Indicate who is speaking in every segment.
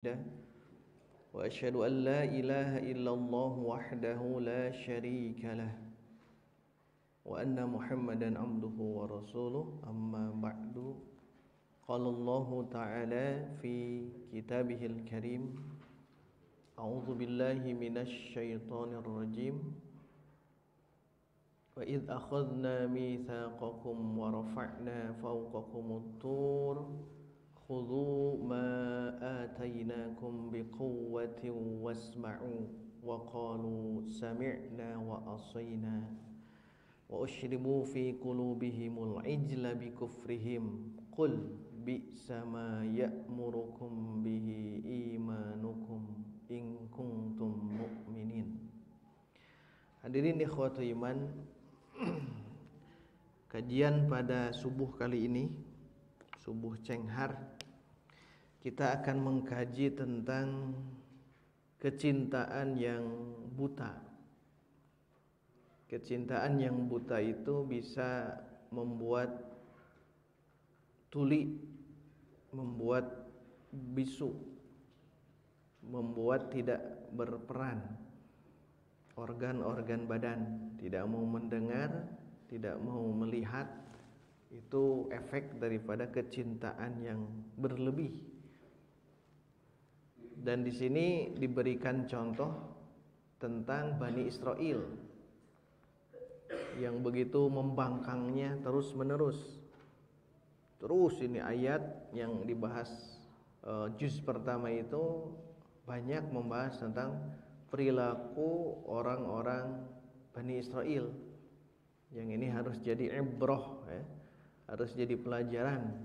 Speaker 1: وأشهد أن لا إله إلا الله وحده لا شريك له وأن محمدا عبده ورسوله أما بعد قال الله تعالى في كتابه الكريم أعوذ بالله من الشيطان الرجيم وإذ أخذنا ميثاقكم ورفعنا فوقكم الطور خذوا ما آتيناكم بقوة واسمعوا وقالوا سمعنا وعصينا وأشربوا في قلوبهم العجل بكفرهم قل بئس ما يأمركم به إيمانكم إن كنتم مؤمنين. Hadirin ikhwatu iman, kajian pada subuh kali ini, subuh Cenghar, kita akan mengkaji tentang kecintaan yang buta. Kecintaan yang buta itu bisa membuat tuli, membuat bisu, membuat tidak berperan organ-organ badan, tidak mau mendengar, tidak mau melihat. Itu efek daripada kecintaan yang berlebih. Dan di sini diberikan contoh tentang Bani Israel yang begitu membangkangnya terus-menerus. Terus ini ayat yang dibahas juz pertama itu banyak membahas tentang perilaku orang-orang Bani Israel. Yang ini harus jadi ibrah, ya. Harus jadi pelajaran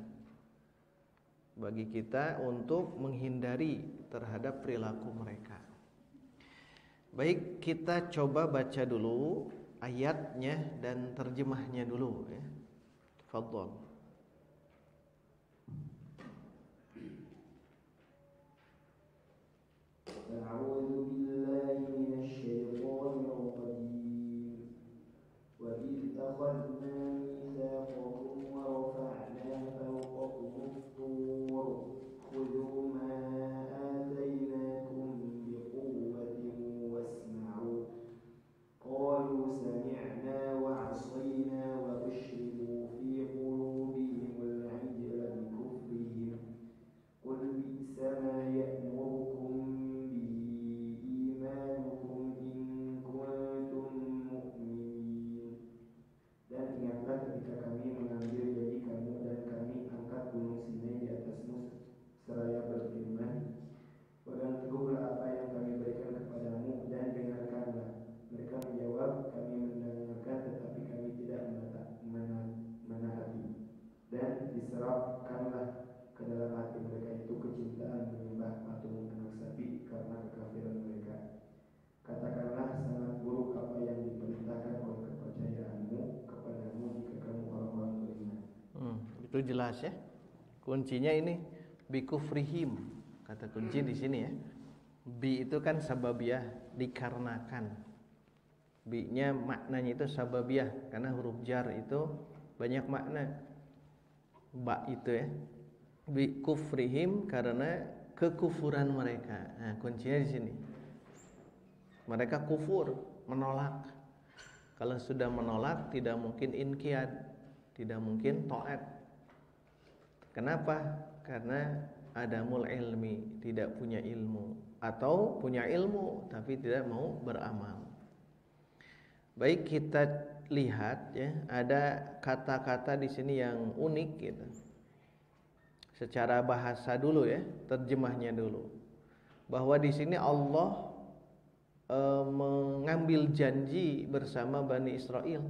Speaker 1: bagi kita untuk menghindari terhadap perilaku mereka. Baik, kita coba baca dulu ayatnya dan terjemahnya dulu, ya. Tafadhol.
Speaker 2: A'udzu billahi minasy syaithanir rajim. Wa idz akhadna mitsaqakum wa rafa'na fawqakum at-tur khudhu ma ataynakum biquwwatin wasma'u qalu sami'na wa 'asayna wa ushribu fi qulubihim al-'ijla bi kufrihim qul bi'sa ma ya'murukum ketika kami mengambil janji kamu dan kami angkat gunung Sinai di atasmu seraya berfirman, pegang teguhlah apa yang kami berikan kepadamu dan dengarkanlah. Mereka menjawab, kami mendengarkan tetapi kami tidak menaati. Dan diserapkanlah ke dalam hati mereka itu kecintaan menyembah patung anak sapi karena kekafiran mereka. Katakanlah, sangat buruk apa yang diperintahkan oleh kepercayaanmu kepadamu jika kamu orang-orang beriman.
Speaker 1: Itu jelas, ya. Kuncinya ini bikufrihim. Kata kunci di sini, ya. Bi itu kan sababiyah, dikarenakan. Bi-nya maknanya itu sababiyah karena huruf jar itu banyak makna. Ba itu, ya. Bikufrihim karena kekufuran mereka. Nah, kuncinya di sini. Mereka kufur, menolak. Kalau sudah menolak, tidak mungkin inqiyad, tidak mungkin taat. Kenapa? Karena adamul ilmi, tidak punya ilmu, atau punya ilmu tapi tidak mau beramal. Baik, kita lihat, ya, ada kata-kata di sini yang unik gitu. Secara bahasa dulu, ya, terjemahnya dulu. Bahwa di sini Allah mengambil janji bersama Bani Israel.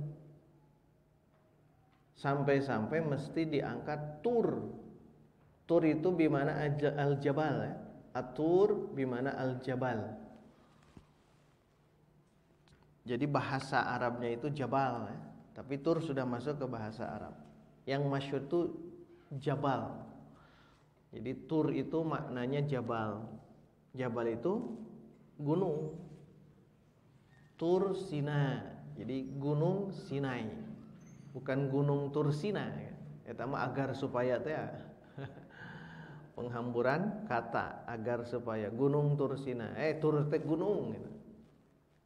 Speaker 1: Sampai-sampai mesti diangkat tur. Tur itu bimana al-jabal, ya. At-tur bimana al-jabal. Jadi bahasa Arabnya itu jabal, ya. Tapi tur sudah masuk ke bahasa Arab. Yang masyhur itu jabal. Jadi tur itu maknanya jabal. Jabal itu gunung. Tur Sina, jadi gunung Sinai, bukan gunung Tursina, ya. Eta mah agar supaya teh penghamburan kata agar supaya gunung Tur Sinai, Tur teh gunung gitu.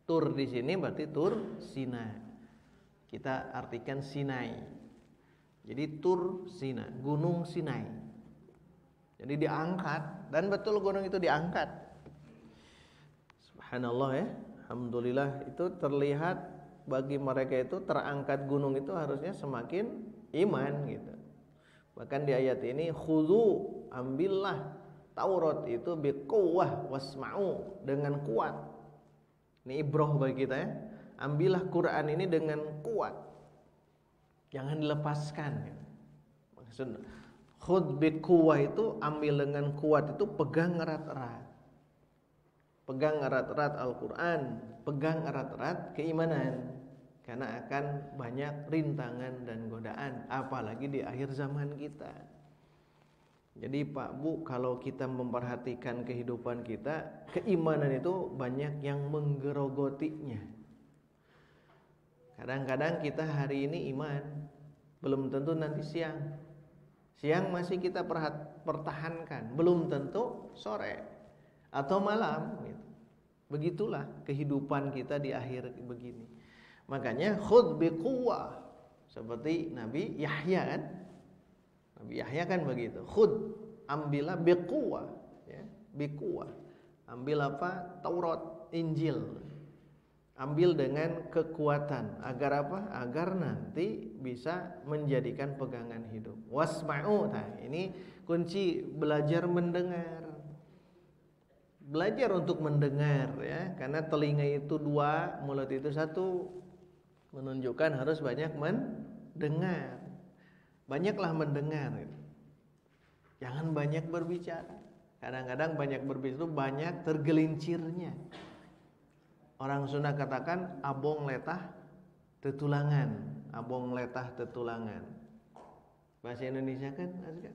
Speaker 1: Tur di sini berarti Tur Sinai. Kita artikan Sinai. Jadi Tur Sinai, gunung Sinai. Jadi diangkat, dan betul gunung itu diangkat. Subhanallah ya. Alhamdulillah, itu terlihat bagi mereka itu terangkat gunung itu harusnya semakin iman gitu. Bahkan di ayat ini khudhu, ambillah Taurat itu biquwwah wasma'u, dengan kuat. Ini ibrah bagi kita ya. Ambillah Quran ini dengan kuat. Jangan dilepaskan gitu. Maksudnya khudh biquwwah itu ambil dengan kuat, itu pegang erat-erat. Pegang erat-erat Al-Quran, pegang erat-erat keimanan. Karena akan banyak rintangan dan godaan, apalagi di akhir zaman kita. Jadi Pak Bu, kalau kita memperhatikan kehidupan kita, keimanan itu banyak yang menggerogotinya. Kadang-kadang kita hari ini iman, belum tentu nanti siang. Siang masih kita pertahankan, belum tentu sore atau malam gitu. Begitulah kehidupan kita di akhir begini. Makanya khudh biquwwah, seperti Nabi Yahya kan. Nabi Yahya kan begitu. Khudh, ambillah biquwwah ya, biquwwah. Ambil apa? Taurat, Injil. Ambil dengan kekuatan, agar apa? Agar nanti bisa menjadikan pegangan hidup. Wasma'u, nah ini kunci belajar mendengar. Belajar untuk mendengar ya, karena telinga itu dua, mulut itu satu. Menunjukkan harus banyak mendengar. Banyaklah mendengar gitu. Jangan banyak berbicara. Kadang-kadang banyak berbicara itu banyak tergelincirnya. Orang Sunda katakan abong letah tetulangan. Abong letah tetulangan. Bahasa Indonesia kan asli.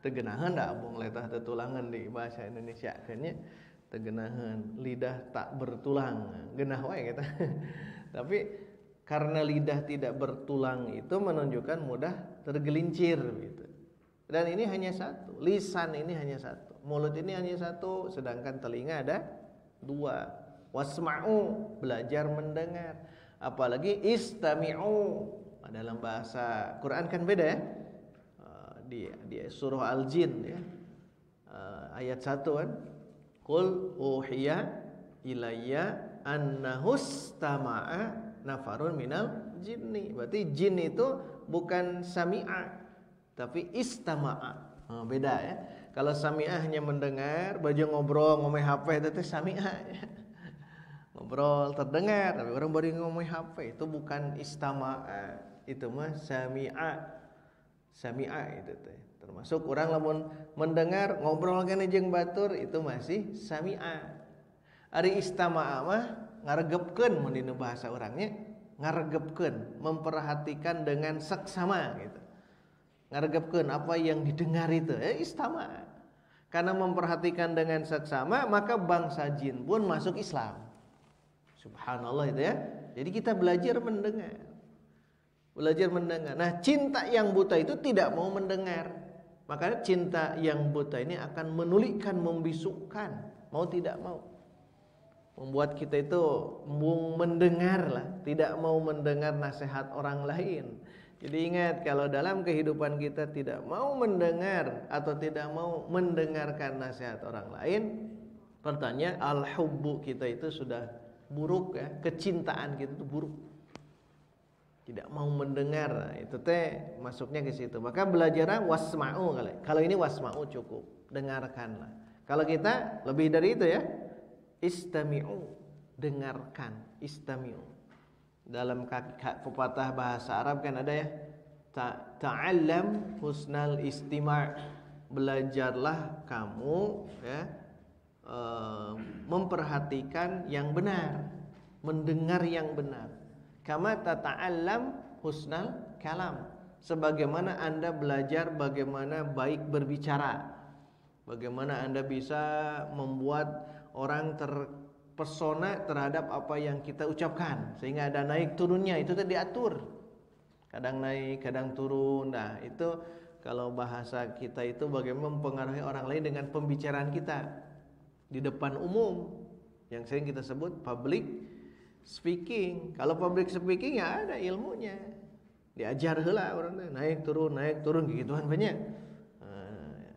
Speaker 1: Tegenahan dah abong letah tetulangan di bahasa Indonesia kayaknya. Tegenahan, lidah tak bertulang, genah wae kita. Tapi karena lidah tidak bertulang itu menunjukkan mudah tergelincir gitu. Dan ini hanya satu, lisan ini hanya satu, mulut ini hanya satu, sedangkan telinga ada dua. Wasma'u, belajar mendengar. Apalagi istami'u, dalam bahasa Quran kan beda ya. Di surah Al-Jin ya, ayat 1 kan. Qul uhiya ilayya annahustama'a nafarun minal jinni. Berarti jin itu bukan sami'a, tapi istama'a. Beda ya. Kalau sami'a hanya mendengar, baju ngobrol, ngomong HP itu sami'a ya. Ngobrol terdengar, tapi orang baru ngomong HP itu bukan istama'a, itu mah sami'a. Sami'a itu teh. Termasuk orang lamun mendengar ngobrol kene jeung batur itu masih sami'a. Ari istama'a mah ngaregepkeun mun dina bahasa urangnya, ngaregepkeun, memperhatikan dengan seksama gitu. Ngaregepkeun apa yang didengar itu, istama'a. Karena memperhatikan dengan seksama, maka bangsa jin pun masuk Islam. Subhanallah itu ya. Jadi kita belajar mendengar. Belajar mendengar. Nah, cinta yang buta itu tidak mau mendengar. Makanya cinta yang buta ini akan menulikkan, membisukkan, mau tidak mau, membuat kita itu mendengar lah, tidak mau mendengar nasihat orang lain. Jadi ingat, kalau dalam kehidupan kita tidak mau mendengar atau tidak mau mendengarkan nasihat orang lain, pertanyaan al-hubbu kita itu sudah buruk ya, kecintaan kita itu buruk. Tidak mau mendengar, nah, itu teh masuknya ke situ. Maka belajar wasma'u kali. Kalau ini wasma'u cukup, dengarkanlah. Kalau kita lebih dari itu ya, istami'u, dengarkan, istami'u. Dalam pepatah bahasa Arab kan ada ya, ta'allam husnal istima', belajarlah kamu ya, memperhatikan yang benar, mendengar yang benar. Kama tata'allam husnal kalam, sebagaimana Anda belajar bagaimana baik berbicara, bagaimana Anda bisa membuat orang terpesona terhadap apa yang kita ucapkan, sehingga ada naik turunnya, itu tadi diatur. Kadang naik, kadang turun. Nah, itu Kalau bahasa kita itu bagaimana mempengaruhi orang lain dengan pembicaraan kita di depan umum, yang sering kita sebut public speaking. Kalau public speaking ya ada ilmunya, diajar heula orang naik turun gituan banyak.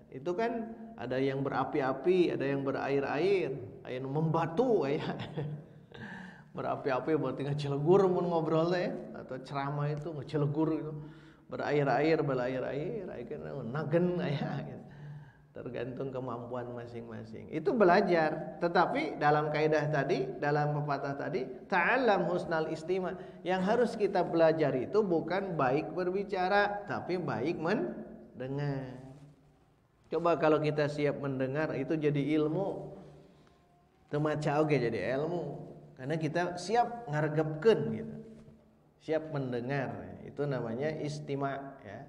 Speaker 1: Itu kan ada yang berapi-api, ada yang berair-air, aya membatu aya. Berapi-api berarti ngecelegur mun ngobrol teh atau ceramah itu ngecelegur gitu. Berair-air, nagen aya gitu. Tergantung kemampuan masing-masing. Itu belajar. Tetapi dalam kaidah tadi, dalam pepatah tadi, ta'allam husnal istima'. Yang harus kita belajar itu bukan baik berbicara, tapi baik mendengar. Coba kalau kita siap mendengar, itu jadi ilmu. Teu maca oge jadi ilmu. Karena kita siap ngaregepkeun gitu. Siap mendengar. Itu namanya istima' ya.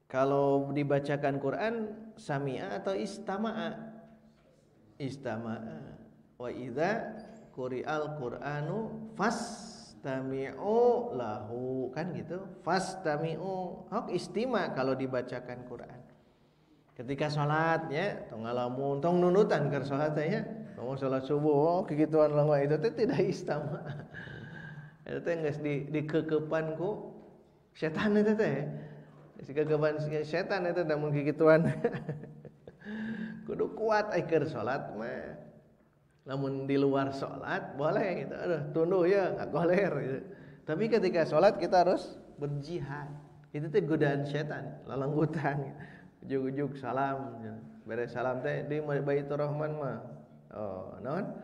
Speaker 1: Kalau dibacakan Quran sami'a atau istama'a? Istama'a. Wa idza quri'al Qur'anu fastami'u lahu, kan gitu. Fastami'u. Hok istima' kalau dibacakan Quran. Ketika salat nya tong ngalamun tong nunutan keur salat teh nya. Ngomong salat subuh kegituan lama itu teh tidak istama'a. Eta teh geus dikekepan ku setan eta teh. Kekepan setan eta da mun kigituan. Kudu kuat ai keur salat mah. Lamun di luar salat boleh gitu. Aduh, tunduh ya ngagoler gitu. Tapi ketika salat kita harus berjihad. Itu teh godaan setan, lalanggutan. Ujug-ujug salam. Beres salam teh di Baitur Rahman mah. Oh, naon?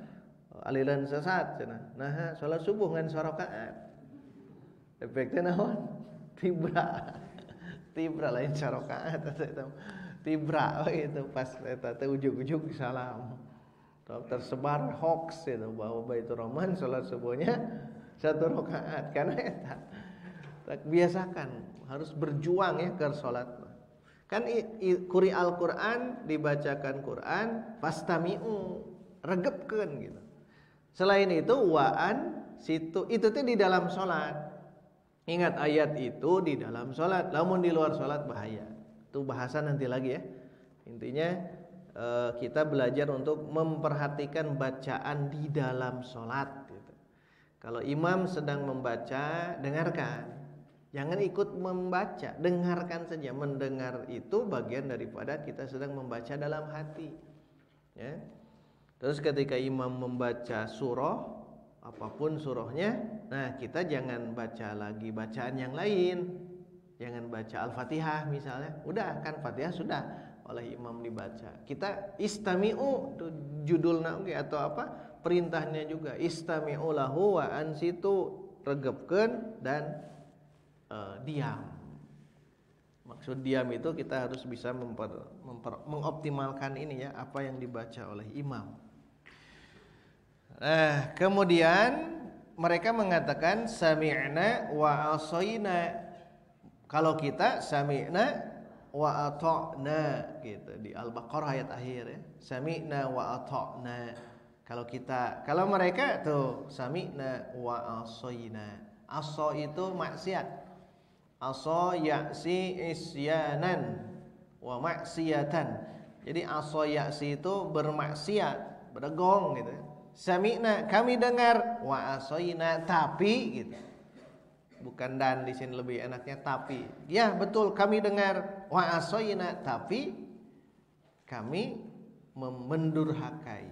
Speaker 1: Aliran sesat cenah. Nah, salat subuh ngan 2 rakaat. Efeknya naon? Tibra lain 2 rakaat eta. Tibra itu pas eta teh ujug-ujug salam. Tersebar hoax itu bahwa Baitur Rahman salat subuhnya 1 rakaat karena eta. Tak biasakan harus berjuang ya ke salat. Kan quri Al-Qur'an dibacakan Quran fastami'u regepkeun gitu. Selain itu waan situ itu tuh di dalam salat. Ingat ayat itu di dalam salat, namun di luar salat bahaya. Itu bahasa nanti lagi ya. Intinya kita belajar untuk memperhatikan bacaan di dalam salat gitu. Kalau imam sedang membaca, dengarkan. Jangan ikut membaca, dengarkan saja. Mendengar itu bagian daripada kita sedang membaca dalam hati. Ya. Terus ketika imam membaca surah, apapun surahnya, nah kita jangan baca lagi bacaan yang lain. Jangan baca Al-Fatihah misalnya. Udah kan Fatihah sudah oleh imam dibaca. Kita istami'u judulna oge atau apa? Perintahnya juga istami'u lahu wa ansitu, regepkeun dan diam. Maksud diam itu kita harus bisa mengoptimalkan ini ya, apa yang dibaca oleh imam. Nah, kemudian mereka mengatakan sami'na wa asaina. Kalau kita sami'na wa ata'na gitu di Al-Baqarah ayat akhir ya. Sami'na wa ata'na. Kalau mereka tuh sami'na wa asaina. Asa itu maksiat. Asa ya'si isyanan wa maksiatan. Jadi asa ya'si itu bermaksiat, berdegong gitu. Sami'na kami dengar, wa asaina tapi gitu. Bukan dan di sini lebih enaknya tapi. Ya betul kami dengar, wa asaina tapi kami mendurhakai.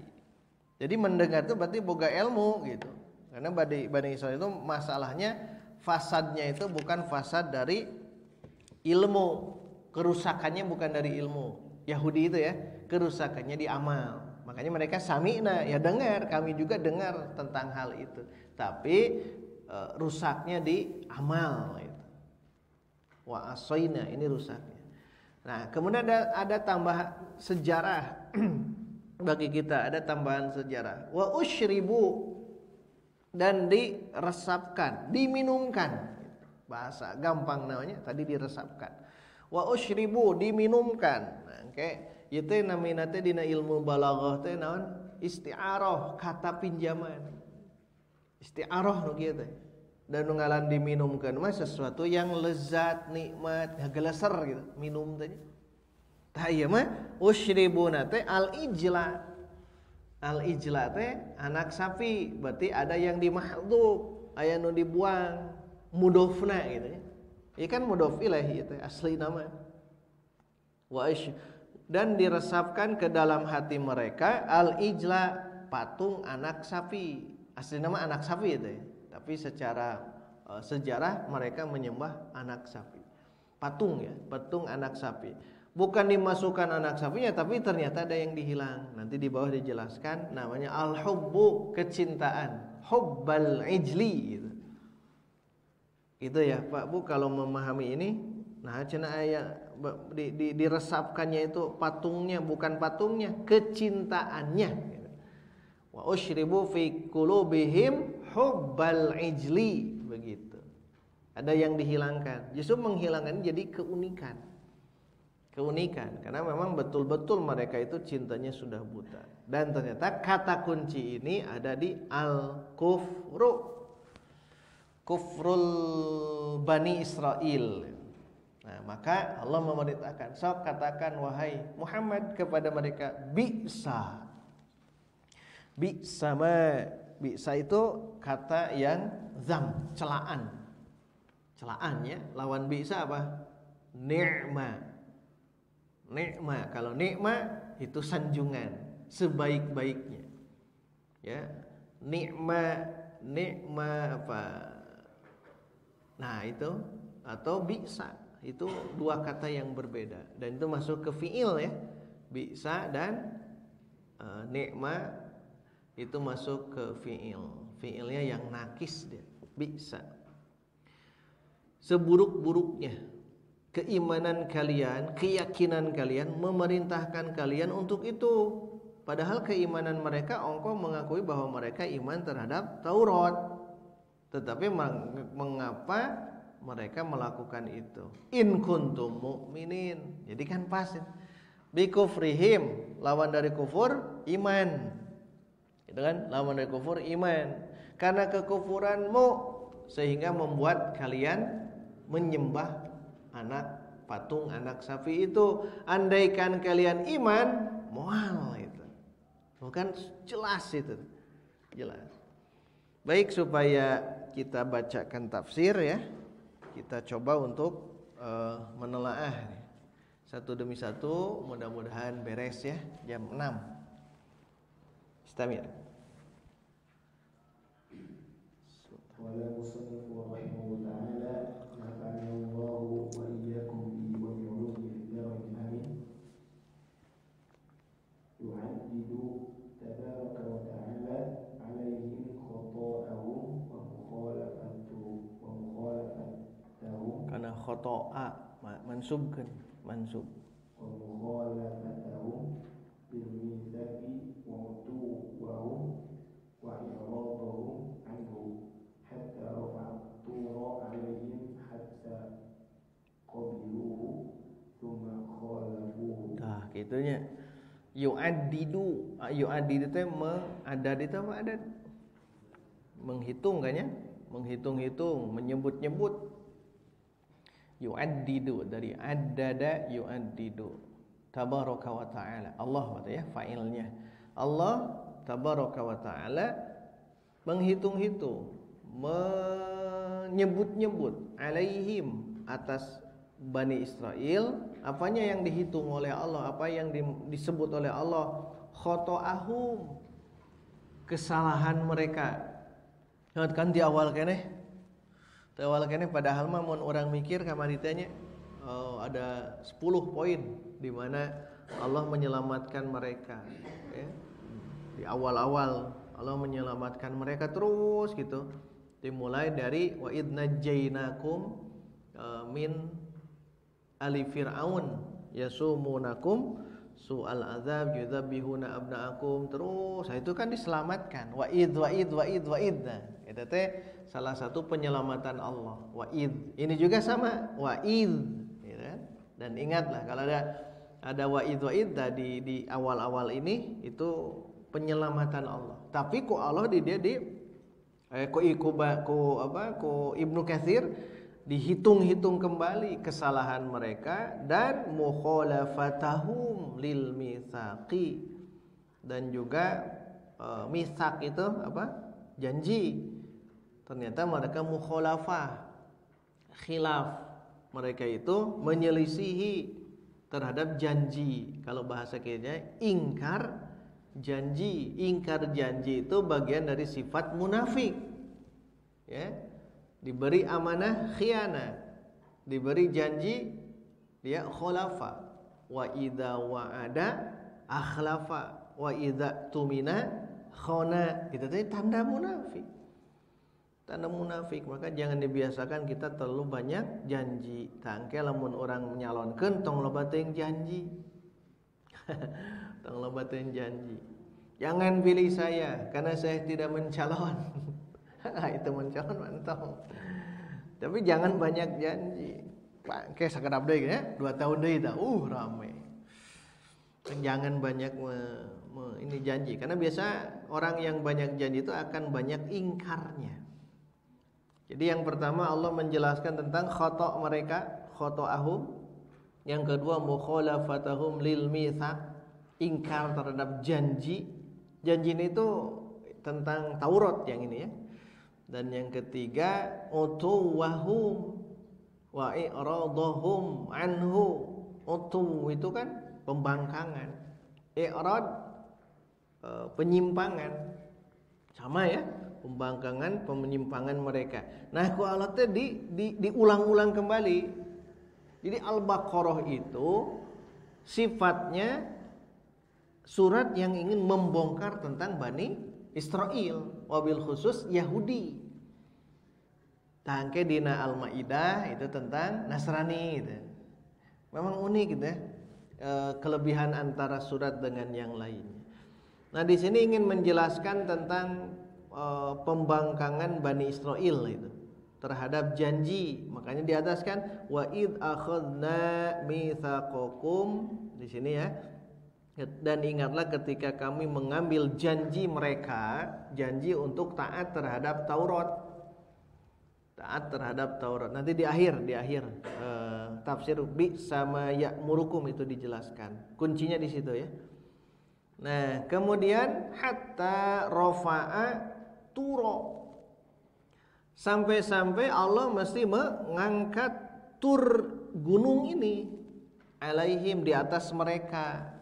Speaker 1: Jadi mendengar itu berarti boga ilmu gitu. Karena Bani Israil itu masalahnya fasadnya itu bukan fasad dari ilmu, kerusakannya bukan dari ilmu. Yahudi itu ya, kerusakannya di amal. Makanya mereka sami'na, ya dengar, kami juga dengar tentang hal itu. Tapi rusaknya di amal itu. Wa asaina ini rusaknya. Nah, kemudian ada tambah sejarah bagi kita, ada tambahan sejarah. Wa usyribu, dan diresapkan, diminumkan. Bahasa gampang namanya, tadi diresapkan. Wa usyribu, diminumkan. Oke. Ieu teh namina teh dina ilmu balaghah teh naon? Isti'arah, kata pinjaman. Isti'arah nu kieu teh. dan ngalan diminumkeun mah sesuatu yang lezat, nikmat, geleser gitu, minum teh. Tah ieu mah usyribuna teh al-ijla. Al-ijla teh anak sapi, berarti ada yang dimahdhuf, aya nu dibuang, mudhofna gitu ya. Ieu kan mudhof ilahi teh asli nama. Dan diresapkan ke dalam hati mereka al-ijla, patung anak sapi. Asli nama anak sapi itu ya. Tapi secara sejarah mereka menyembah anak sapi. Patung ya, patung anak sapi. Bukan dimasukkan anak sapinya, tapi ternyata ada yang dihilang. Nanti di bawah dijelaskan namanya al-hubbu, kecintaan. Hubbal ijli gitu. Itu ya Pak Bu, kalau memahami ini, nah cenah aya diresapkannya itu patungnya, bukan patungnya, kecintaannya. Wa usyribu fi qulubihim hubbal ijli, begitu. Ada yang dihilangkan. Justru menghilangkan jadi keunikan. Keunikan karena memang betul-betul mereka itu cintanya sudah buta. Dan ternyata kata kunci ini ada di al-kufru. Kufrul Bani Israel. Nah, maka Allah memerintahkan, sok katakan wahai Muhammad kepada mereka, bi'sa. Bi'sa ma. Bi'sa itu kata yang zam, celaan. Celaan ya, lawan bi'sa apa? Ni'ma. Ni'ma, kalau ni'ma itu sanjungan, sebaik-baiknya. Ya. Ni'ma apa? Nah, itu atau bi'sa. Itu dua kata yang berbeda dan itu masuk ke fi'il ya. Bi'sa dan ni'ma itu masuk ke fi'il. Fi'ilnya yang nakis dia. Bi'sa. Seburuk-buruknya keimanan kalian, keyakinan kalian memerintahkan kalian untuk itu. Padahal keimanan mereka engkau mengakui bahwa mereka iman terhadap Taurat. Tetapi mengapa mereka melakukan itu? In kuntum mu'minin. Jadi kan pas. Bi kufrihim, lawan dari kufur iman. Itu kan lawan dari kufur iman. Karena kekufuranmu sehingga membuat kalian menyembah anak patung anak sapi itu. Andaikan kalian iman, moal itu. Bukan jelas itu. Jelas. Baik, supaya kita bacakan tafsir ya. Kita coba untuk menelaah satu demi satu, mudah-mudahan beres ya jam 6. Istamir.
Speaker 2: Wala musannifu rahimahu ta'ala nafa'ana Allahu wa iyyakum bihi wa bi ulumihi fid dharain amin. Yu'addidu tabaraka wa ta'ala 'alaihim khata'ahum wa mukhalafatuhum
Speaker 1: karena khoto'a mansubkan mansub
Speaker 2: wa mukhalafatuhum bil mizaqi wa utuwahum wa i'radahum anhu hatta rafa'tura 'alaihim hatta qabiluhu thumma khalafuhu.
Speaker 1: Nah, gitunya. Yu'addidu teh ada di apa ada menghitung kan ya, menghitung-hitung, menyebut-nyebut. Yu'addidu dari addada yu'addidu. Tabaraka wa ta'ala. Allah berarti ya fa'ilnya. Allah tabaraka wa ta'ala menghitung-hitung, menyebut-nyebut alaihim atas Bani Israel, apanya yang dihitung oleh Allah, apa yang disebut oleh Allah, khoto'ahum, kesalahan mereka. Kan di awal keneh, padahal mah mun orang mikir kamaritanya ada 10 poin di mana Allah menyelamatkan mereka ya. Di awal-awal Allah menyelamatkan mereka terus gitu. Dimulai dari wa idnajjainakum min ali fir'aun yasumunakum su'al azab yudzabihuna abna'akum, terus itu kan diselamatkan. Wa'id. Nah, itu teh salah satu penyelamatan Allah. Wa'id. Ini juga sama wa'id, ya. Dan ingatlah kalau ada wa'id tadi di awal-awal ini itu penyelamatan Allah. Tapi kok Allah dia Ko Ibnu Katsir dihitung-hitung kembali kesalahan mereka dan mukhalafatahum lil mitsaqi, dan juga mitsaq itu apa? Janji. Ternyata mereka mukhalafah, khilaf. Mereka itu menyelisihi terhadap janji. Kalau bahasa kita ingkar janji. Ingkar janji itu bagian dari sifat munafik. Ya. Diberi amanah khianat, diberi janji dia khalafa. Wa idza wa'ada akhlafa wa idza tumina khana. Itu tadi tanda munafik. Tanda munafik. Maka jangan dibiasakan kita terlalu banyak janji. Tangke lamun orang menyalonkeun tong loba teuing janji. Tong loba teuing janji. Jangan pilih saya karena saya tidak mencalon. Itu mencalon mantap. Tapi jangan banyak janji. Pak, kayak sakedap deui ya, 2 tahun deui tah. Rame. Jangan banyak ini janji, karena biasa orang yang banyak janji itu akan banyak ingkarnya. Jadi yang pertama Allah menjelaskan tentang khata' mereka, khata'ahum. Yang kedua mukhalafatahum lil mitsaq, ingkar terhadap janji. Janji ini itu tentang Taurat yang ini ya. Dan yang ketiga utuwahum wa i'radahum anhu. Utu itu kan pembangkangan, i'rad penyimpangan. Sama ya, pembangkangan, penyimpangan mereka. Nah, ku Allah tadi diulang-ulang kembali. Jadi Al-Baqarah itu sifatnya surat yang ingin membongkar tentang Bani Israel, wabil khusus Yahudi. Tangke dina Al-Maidah itu tentang Nasrani gitu. Memang unik gitu ya, kelebihan antara surat dengan yang lainnya. Nah, di sini ingin menjelaskan tentang pembangkangan Bani Israel itu terhadap janji. Makanya di atas kan wa id akhadna mitsaqakum di sini ya. Dan ingatlah ketika kami mengambil janji mereka, janji untuk taat terhadap Taurat. Taat terhadap Taurat. Nanti di akhir tafsir bi sama ya'murukum itu dijelaskan. Kuncinya di situ ya. Nah, kemudian hatta rafa'a turo. Sampai-sampai Allah mesti mengangkat tur gunung ini alaihim di atas mereka.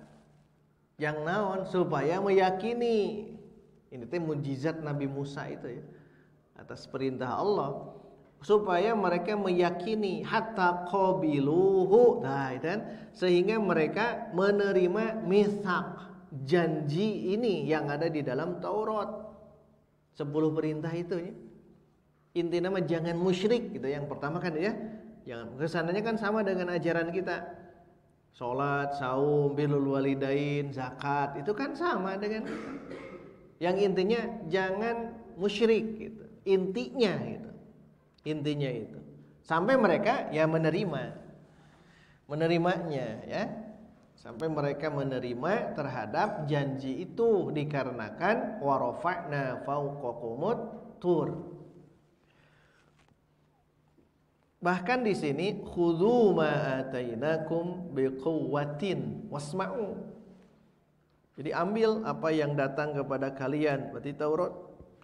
Speaker 1: Yang naon supaya meyakini. Ini teh mukjizat Nabi Musa itu ya. Atas perintah Allah supaya mereka meyakini hatta qabiluhu. Nah, itu kan sehingga mereka menerima mitsaq, janji ini yang ada di dalam Taurat. 10 perintah itu ya. Intinya mah jangan musyrik gitu. Yang pertama kan ya, jangan. Kesananya kan sama dengan ajaran kita. Salat, saum, birrul walidain, zakat, itu kan sama dengan yang intinya jangan musyrik gitu. Intinya gitu. Intinya itu. Sampai mereka ya menerimanya ya. Sampai mereka menerima terhadap janji itu dikarenakan warafa'na fawqakumut tur. Bahkan di sini khudzu ma atainakum biquwwatin wasma'u. Jadi ambil apa yang datang kepada kalian, berarti Taurat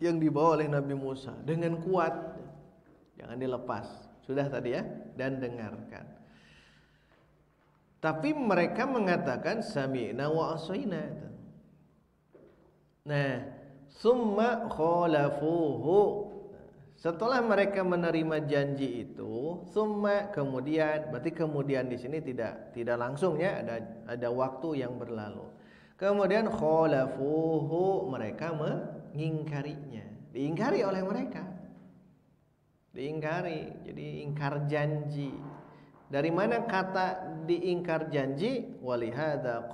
Speaker 1: yang dibawa oleh Nabi Musa dengan kuat. Jangan dilepas. Sudah tadi ya, dan dengarkan. Tapi mereka mengatakan sami'na wa asaina. Nah, summa khalafuhu. Setelah mereka menerima janji itu, summa kemudian, berarti kemudian di sini tidak langsung ya, ada waktu yang berlalu. Kemudian khalafuhu, mereka mengingkarinya, diingkari oleh mereka. Diingkari, jadi ingkar janji. Dari mana kata diingkar janji? Walihada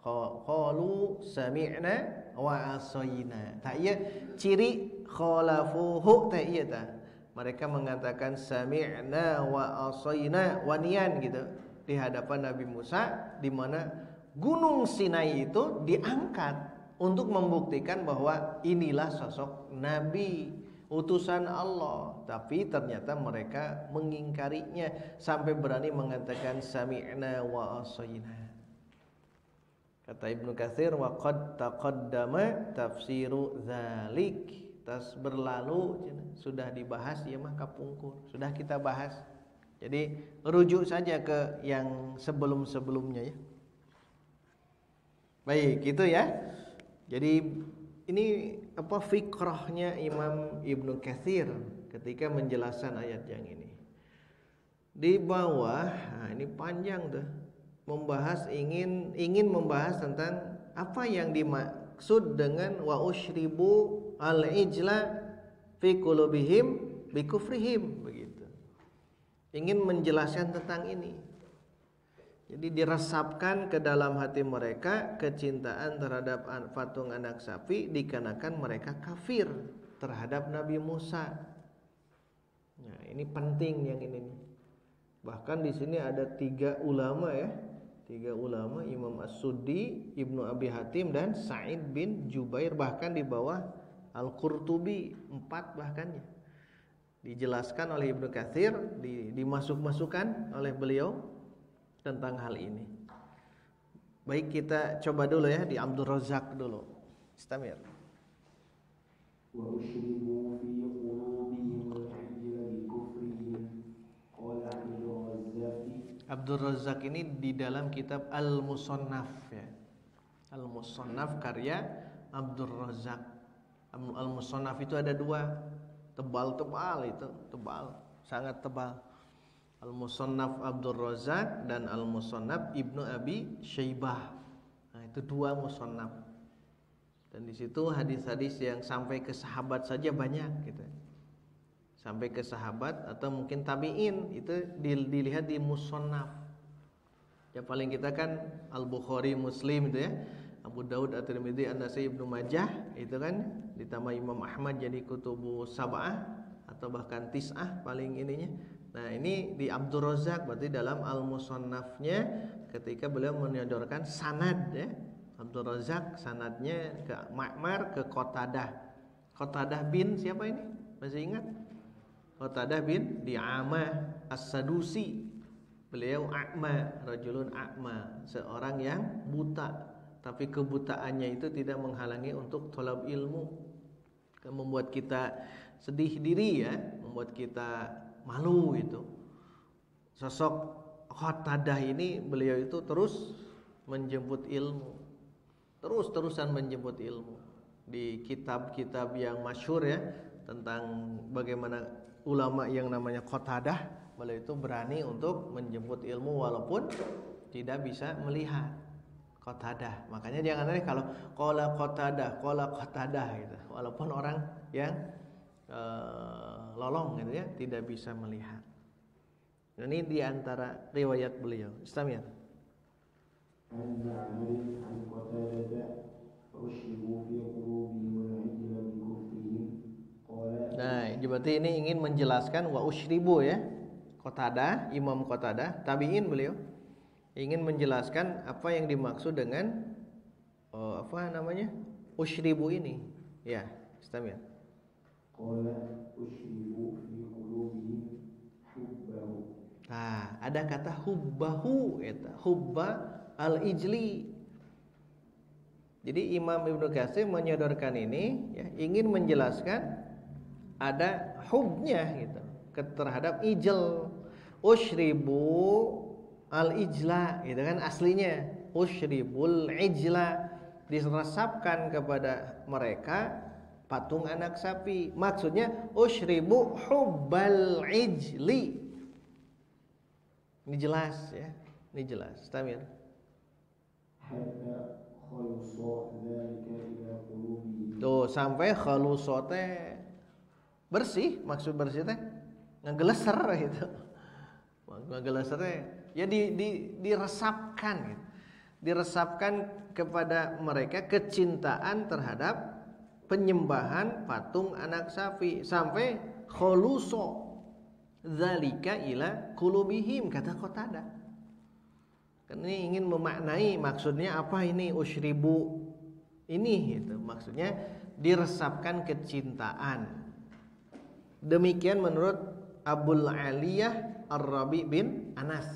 Speaker 1: qalu sami'na wa asaina. Tak iya ciri khalafuhu tak iya tak. Mereka mengatakan sami'na wa asaina wanian gitu di hadapan Nabi Musa, di mana gunung Sinai itu diangkat untuk membuktikan bahwa inilah sosok Nabi utusan Allah, tapi ternyata mereka mengingkarinya sampai berani mengatakan sami'na wa asaina. Kata Ibnu Katsir, wa qad taqaddama tafsiru dzalik. Tas berlalu sudah dibahas, ya mah kapungkur, sudah kita bahas. Jadi rujuk saja ke yang sebelum-sebelumnya ya. Baik, gitu ya. Jadi ini apa fikrahnya Imam Ibnu Katsir ketika menjelaskan ayat yang ini. Di bawah, nah ini panjang tuh, ingin membahas tentang apa yang dimaksud dengan wa usyribu al-ijla fi qulubihim bi kufrihim, begitu. Ingin menjelaskan tentang ini. Jadi diresapkan ke dalam hati mereka kecintaan terhadap patung anak sapi dikarenakan mereka kafir terhadap Nabi Musa. Nah, ini penting yang ini nih. Bahkan di sini ada 3 ulama ya. 3 ulama, Imam As-Suddi, Ibnu Abi Hatim dan Sa'id bin Jubair, bahkan di bawah Al-Qurtubi 4 bahkan ya. Dijelaskan oleh Ibnu Katsir, dimasuk-masukkan oleh beliau tentang hal ini. Baik, kita coba dulu ya di Abdul Razak dulu. Istamir.
Speaker 2: Wa usyribu fi qulubihim al-ijla bi kufrihim. Qala
Speaker 1: Abdul Razak ini di dalam kitab Al-Musannaf ya. Al-Musannaf karya Abdul Razak. Al-Musannaf itu ada 2, tebal-tebal itu, tebal, sangat tebal. Al-Musannaf Abdul Razak dan Al-Musannaf Ibnu Abi Syaibah. Nah, itu 2 musannaf. Dan di situ hadis-hadis yang sampai ke sahabat saja banyak gitu. Sampai ke sahabat atau mungkin tabi'in, itu dilihat di musannaf. Ya paling kita kan Al-Bukhari, Muslim itu ya. Abu Daud, At-Tirmidzi, An-Nasai, Ibnu Majah, itu kan ditambah Imam Ahmad jadi kutubu sab'ah atau bahkan tis'ah paling ininya. Nah, ini di Abdul Razak berarti dalam Al-Musannafnya ketika beliau menyodorkan sanad ya. Abdul Razak sanadnya ke Ma'mar, ke Qatadah. Qatadah bin siapa ini? Masih ingat? Qatadah bin Di'amah As-Sadusi. Beliau a'ma, rajulun a'ma, seorang yang buta. Tapi kebutaannya itu tidak menghalangi untuk thalab ilmu. Membuat kita sedih diri ya, membuat kita malu itu. Sosok Qatadah ini, beliau itu terus menjemput ilmu, terus-terusan menjemput ilmu. Di kitab-kitab yang masyhur ya tentang bagaimana ulama yang namanya Qatadah, beliau itu berani untuk menjemput ilmu walaupun tidak bisa melihat. Qatadah, makanya jangan aneh kalau qala Qatadah gitu. Walaupun orang yang lolong gitu ya, tidak bisa melihat. Ini di antara riwayat beliau. Istamir. Nah, berarti ini ingin menjelaskan wa usyribu ya. Qatadah, Imam Qatadah, tabi'in beliau, ingin menjelaskan apa yang dimaksud dengan apa namanya? Usyribu ini. Ya, istamir.
Speaker 2: Qala usyribu fi qulubihim hubbahu.
Speaker 1: Nah, ada kata hubbahu eta, hubba al-ijli. Jadi Imam Ibnu Katsir menyodorkan ini ya, ingin menjelaskan ada hubnya gitu terhadap ijl. Usyribu al-ijla gitu kan aslinya. Usyribul ijla, diresapkan kepada mereka patung anak sapi. Maksudnya usyribu hubbal ijli. Ini jelas ya. Ini jelas. Tamir.
Speaker 2: Hatta khalusa dzalika ila qulubihim.
Speaker 1: Tuh, sampai khalusa teh bersih, maksud bersih teh ngegeleser gitu. Ngegeleser teh ya diresapkan gitu. Diresapkan kepada mereka kecintaan terhadap penyembahan patung anak sapi sampai khuluso dzalika ila qulubihim, kata Qatadah. Kan ini ingin memaknai maksudnya apa ini usyribu ini gitu. Maksudnya diresapkan kecintaan. Demikian menurut Abul Aliyah Ar-Rabi bin Anas.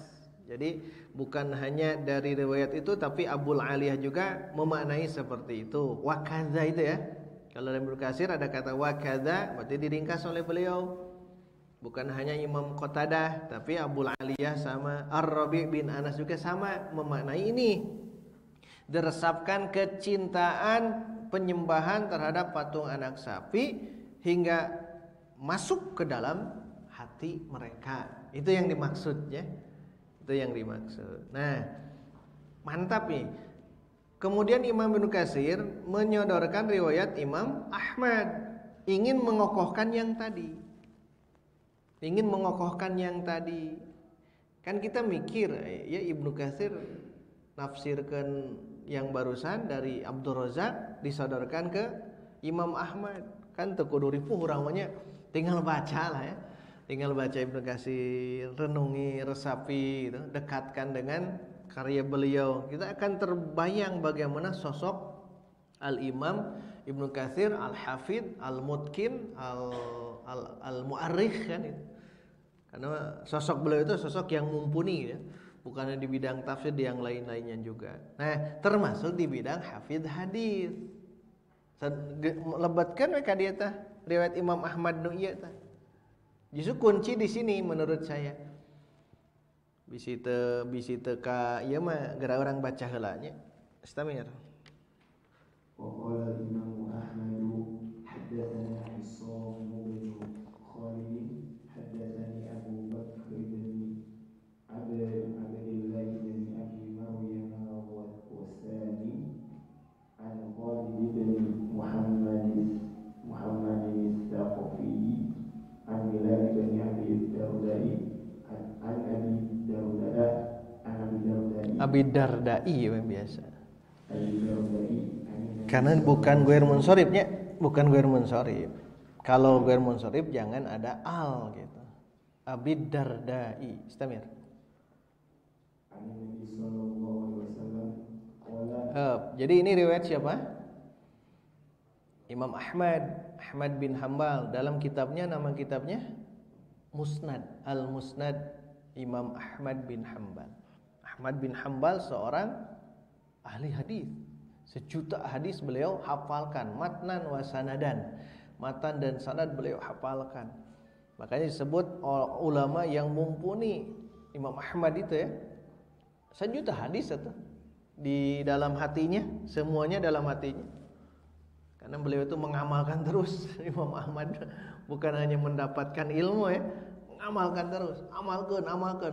Speaker 1: Jadi bukan hanya dari riwayat itu, tapi Abul Aliyah juga memaknai seperti itu. Wakadha itu ya. Kalau dalam Ibnu Katsir ada kata wakadha, berarti diringkas oleh beliau. Bukan hanya Imam Qatadah, tapi Abul Aliyah sama Ar-Rabi bin Anas juga sama memaknai ini. Diresapkan kecintaan penyembahan terhadap patung anak sapi hingga masuk ke dalam hati mereka. Itu yang dimaksud ya. Itu yang dimaksud. Nah, mantap nih. Kemudian Imam Ibnu Katsir menyodorkan riwayat Imam Ahmad, ingin mengokohkan yang tadi. Ingin mengokohkan yang tadi. Kan kita mikir ya, Ibnu Katsir nafsirkan yang barusan dari Abdul Razak disodorkan ke Imam Ahmad. Kan teu kudu ripuh urang mah tinggal baca lah ya. Tinggal baca Ibnu Katsir, renungi, resapi gitu, dekatkan dengan karya beliau. Kita akan terbayang bagaimana sosok Al-Imam Ibnu Katsir, Al-Hafidz, Al-Mutqin, Al-Mu'arrikh kan itu. Karena sosok beliau itu sosok yang mumpuni ya. Bukan di bidang tafsir, di yang lain-lainnya juga. Nah, termasuk di bidang hafidz hadis. Lebatkan we ka dieu tah riwayat Imam Ahmad nu ieu tah. Justru kunci di sini menurut saya. Bisi teu ka ieu mah geura urang baca heula nya. Istamir.
Speaker 2: Wa qala Imam Ahmad haddatsana Isam bin Khalid haddatsani Abu Bakr bin Abdillah bin Abi Maryam al-Wasani an Khalid bin Muhammad al-Thaqafi an Bilal bin Abi Dardai an
Speaker 1: Abi Dardai yang biasa. Karena bukan guer munsoribnya, bukan guer munsorib. Kalau guer munsorib jangan ada al gitu. Abi Dardai, istamir. Jadi ini riwayat siapa? Imam Ahmad bin Hanbal. Dalam kitabnya, nama kitabnya Musnad, Al-Musnad Imam Ahmad bin Hanbal. Ahmad bin Hanbal seorang ahli hadis. 1.000.000 hadis beliau hafalkan, matnan wa sanadan. Matan dan sanad beliau hafalkan. Makanya disebut ulama yang mumpuni. Imam Ahmad itu ya, 1.000.000 hadis itu di dalam hatinya, semuanya dalam hatinya. Karena beliau itu mengamalkan terus. Imam Ahmad bukan hanya mendapatkan ilmu ya, mengamalkan terus, amalkan.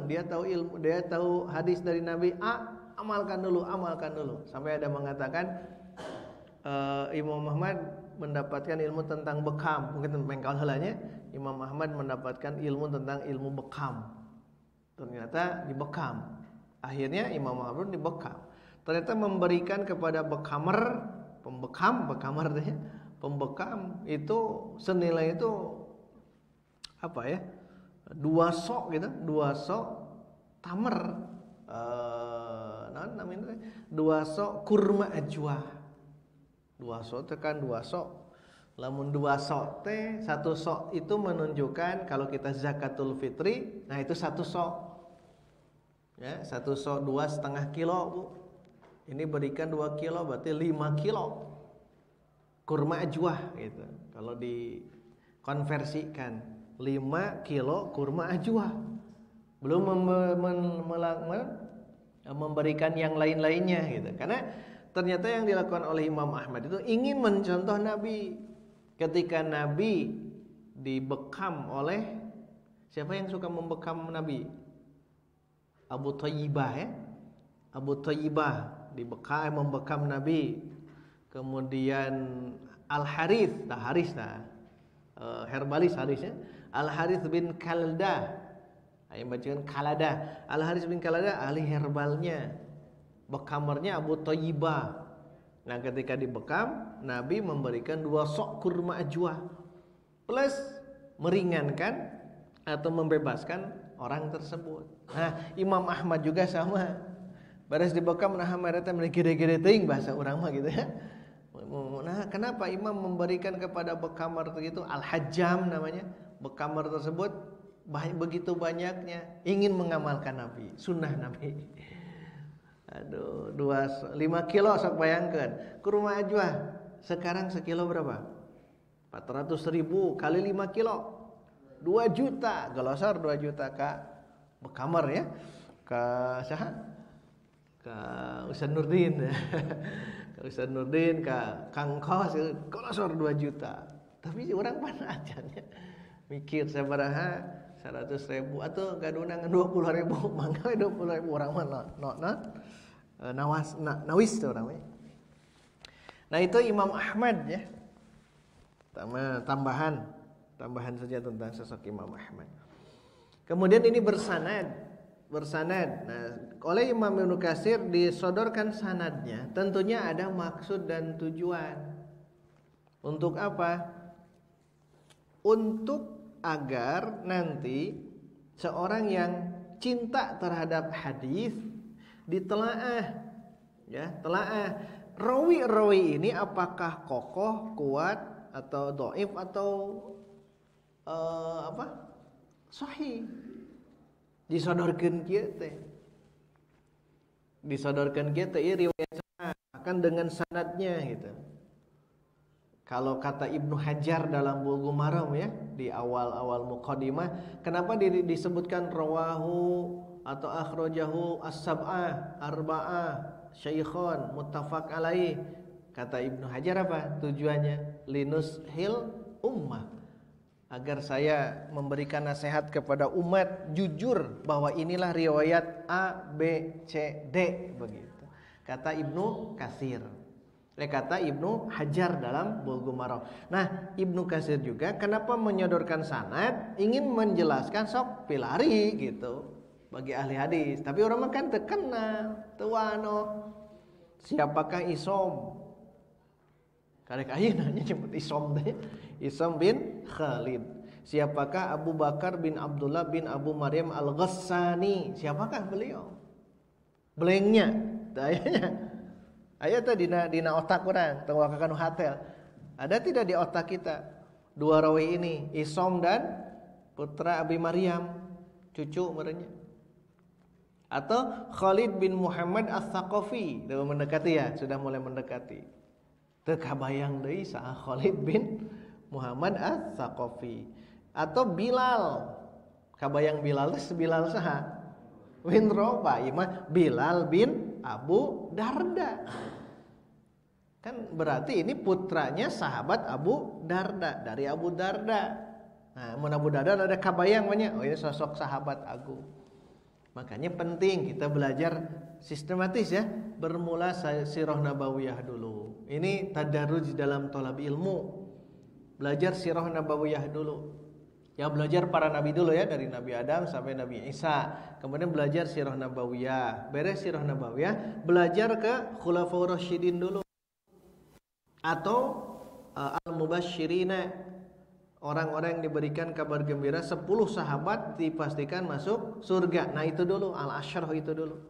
Speaker 1: Dia tahu ilmu, dia tahu hadis dari Nabi A, amalkan dulu. Sampai ada mengatakan Imam Ahmad mendapatkan ilmu tentang bekam. Mungkin mengkal helanya Imam Ahmad mendapatkan ilmu tentang ilmu bekam. Ternyata dibekam. Akhirnya Imam Ahmad dibekam. Ternyata memberikan kepada pembekam itu senilai itu apa ya? 2 sok gitu, 2 sok tamer. Namanya 2 sok kurma ajwa. 2 sok tekan 2 sok. Lamun 2 sok teh, 1 sok itu menunjukkan kalau kita zakatul fitri, nah itu 1 sok. Ya, 1 sok 2,5 kilo, Bu. Ini berikan 2 kilo berarti 5 kilo kurma ajwah gitu. Kalau dikonversikan 5 kilo kurma ajwah. Belum memberikan yang lain-lainnya gitu. Karena ternyata yang dilakukan oleh Imam Ahmad itu ingin mencontoh Nabi. Ketika Nabi dibekam oleh siapa yang suka membekam Nabi? Abu Thayyibah ya. Abu Thayyibah membekam Nabi. Kemudian Al-Harith, herbalis harisnya. Al-Harith bin Kalda. Yang bacakan Kalada. Al-Harith bin Kalda ahli herbalnya. Bekamarnya Abu Thayyibah. Nah, ketika dibekam, Nabi memberikan 2 sok kurma ajwa. Plus meringankan atau membebaskan orang tersebut. Nah, Imam Ahmad juga sama. Baris dibekam nah mereka meni gede-gede teuing bahasa urang mah gitu ya. Nah, kenapa imam memberikan kepada bekamar itu al-hajjam namanya? Bekamar tersebut begitu banyaknya ingin mengamalkan Nabi, sunnah Nabi. Aduh, 5 kilo sok bayangkan. Ke rumah Ajwa sekarang sekilo berapa? 400.000 kali 5 kilo 2 juta, gelosor 2 juta Kak bekamar ya. Ka saha? Ka Ustaz Nurdin. Ka Ustaz Nurdin, ka Kang Kos gelosor 2 juta. Tapi orang mana ajanya mikir sabaraha 100.000 atau gadunang 20.000 mangga 20.000 orang mah nawis tuh orang. Nah itu Imam Ahmad ya. Tambahan saja tentang sosok Imam Ahmad. Kemudian ini bersanad. Nah, oleh Imam Ibnu Katsir disodorkan sanadnya, tentunya ada maksud dan tujuan. Untuk apa? Untuk agar nanti seorang yang cinta terhadap hadis ditelaah, ya, telaah rawi ini apakah kokoh, kuat atau dhaif atau sahih. Disodorkeun kieu teh. Disodorkeun kieu teh riwayat akan dengan sanadnya gitu. Kalau kata Ibnu Hajar dalam Bulughul Maram ya, di awal-awal muqaddimah, kenapa disebutkan rawahu atau akhrajahu as-sab'ah, arba'ah, syaikhon, muttafaq alaih. Kata Ibnu Hajar apa? Tujuannya linus hil ummah. Agar saya memberikan nasihat kepada umat jujur bahwa inilah riwayat A, B, C, D begitu. Kata Ibnu Katsir. Kata Ibnu Hajar dalam Bulughul Maram. Nah, Ibnu Katsir juga kenapa menyodorkan sanad? Ingin menjelaskan sok pilari gitu bagi ahli hadis. Tapi orang makan terkenal, tuano. Siapakah Isom? Karek ayeuna nya nyebut Isom teh. Isom bin Khalid. Siapakah Abu Bakar bin Abdullah bin Abu Maryam Al-Ghassani? Siapakah beliau? Belengnya, dayanya. Aya teh dina otak urang, teu wakakan hotel. Ada tidak di otak kita dua rawi ini, Isom dan putra Abi Maryam, cucu merenya? Atau Khalid bin Muhammad Ats-Tsaqafi, sudah mendekati ya, sudah mulai mendekati. Teu kabayang deui saha Khalid bin Muhammad Ats-Tsaqafi. Atau Bilal. Kabayang Bilal teh Bilal saha? Bin Rabah, ieu mah Bilal bin Abu Darda. Kan berarti ini putranya sahabat Abu Darda, dari Abu Darda. Nah, mun Abu Darda ada kabayang banyak, oh ini sosok sahabat agung. Makanya penting kita belajar sistematis ya, bermula sirah nabawiyah dulu. Ini tadarruj dalam thalab ilmu. Belajar sirah nabawiyah dulu. Ya belajar para nabi dulu ya, dari Nabi Adam sampai Nabi Isa. Kemudian belajar sirah nabawiyah. Beres sirah nabawiyah, belajar ke khulafaur rasyidin dulu. Atau al-mubasysyirina, orang-orang yang diberikan kabar gembira 10 sahabat dipastikan masuk surga. Nah itu dulu, al-asyarah itu dulu.